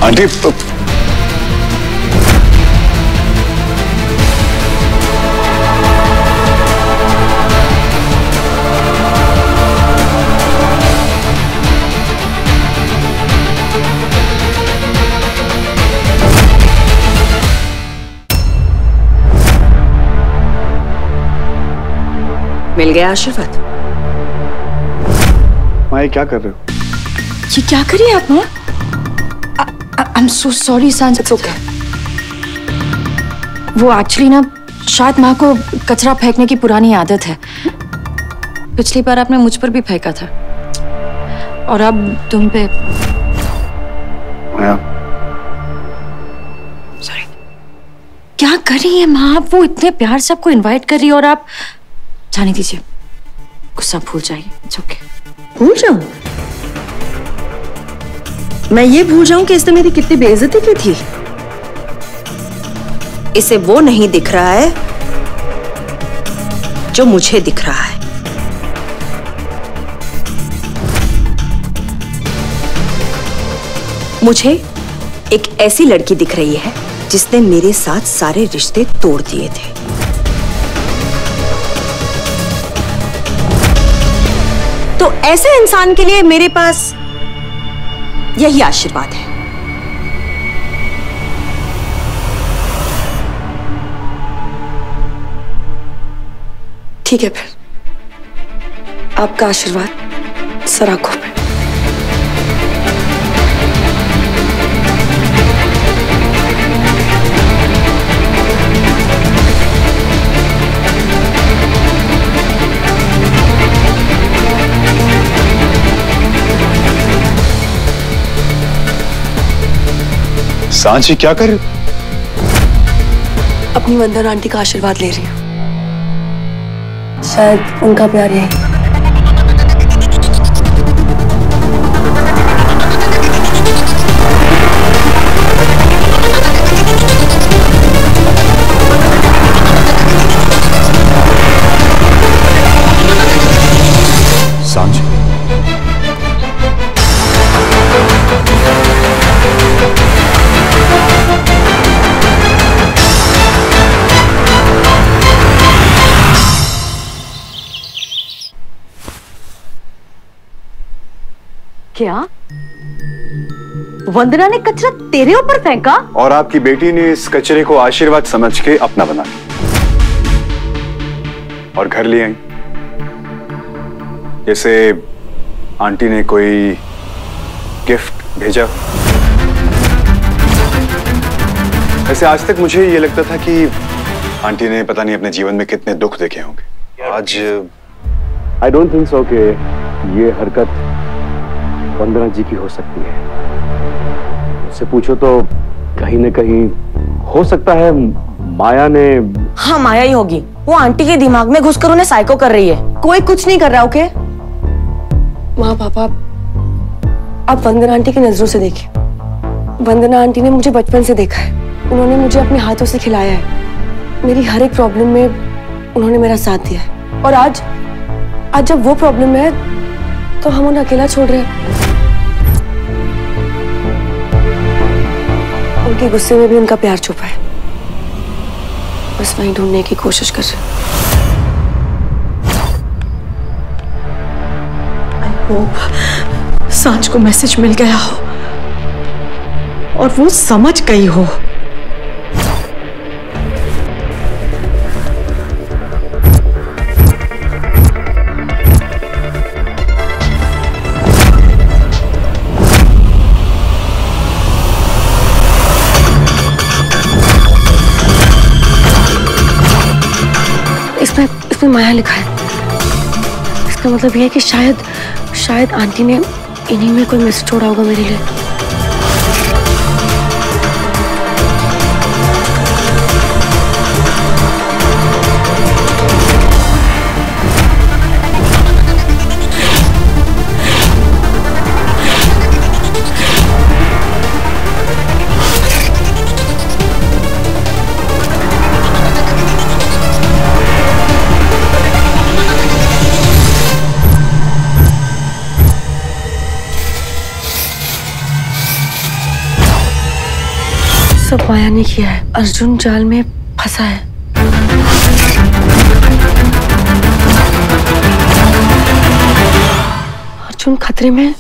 आंटी मिल गया आशीर्वाद? माया क्या कर रहे हो? ये क्या करिए आप माँ? आई एम सो सॉरी सांझ। It's okay. वो एक्चुअली ना शायद माँ को कचरा फेंकने की पुरानी आदत है। पिछली बार आपने मुझ पर भी फेंका था और अब तुम पे। माया, सॉरी। क्या कर रही है माँ आप? वो इतने प्यार से आपको इनवाइट कर रही है और आप जाने दीजिए, गुस्सा भूल जाइए। It's okay. भूल जाऊं? मैं ये भूल जाऊं कि इसने मेरी कितनी बेइज्जती की थी? इसे वो नहीं दिख रहा है जो मुझे दिख रहा है। मुझे एक ऐसी लड़की दिख रही है जिसने मेरे साथ सारे रिश्ते तोड़ दिए थे। तो ऐसे इंसान के लिए मेरे पास यही आशीर्वाद है। ठीक है, फिर आपका आशीर्वाद सर आंखों पे। सांची क्या कर? अपनी वंदना आंटी का आशीर्वाद ले रही हूँ। शायद उनका प्यार यही। सांची, क्या वंदना ने कचरा तेरे ऊपर फेंका? और आपकी बेटी ने इस कचरे को आशीर्वाद समझ के अपना बना और घर ले आई, जैसे आंटी ने कोई गिफ्ट भेजा। वैसे आज तक मुझे ये लगता था कि आंटी ने पता नहीं अपने जीवन में कितने दुख देखे होंगे। आज आई डोंट थिंक सो कि ये हरकत वंदना जी की हो सकती है। उससे पूछो तो कहीं न कहीं हो सकता है माया ने। हाँ, माया ही होगी। वो आंटी के दिमाग में घुसकर उन्हें साइको कर रही है। कोई कुछ नहीं कर रहा। ओके माँ पापा, आप वंदना आंटी की नजरों से देखिए। वंदना आंटी ने मुझे बचपन से देखा है। उन्होंने मुझे अपने हाथों से खिलाया है। मेरी हर एक प्रॉब्लम में उन्होंने मेरा साथ दिया है। और आज जब वो प्रॉब्लम में है तो हम उन्हें अकेला छोड़ रहे हैं। उनके गुस्से में भी उनका प्यार छुपा है। बस वही ढूंढने की कोशिश कर रहे हैं। आई होप सांच को मैसेज मिल गया हो और वो समझ गई हो। इसमें माया लिखा है। इसका मतलब यह है कि शायद आंटी ने इन्हीं में कोई मैसेज छोड़ा होगा मेरे लिए। सब माया ने किया है। अर्जुन जाल में फंसा है। अर्जुन खतरे में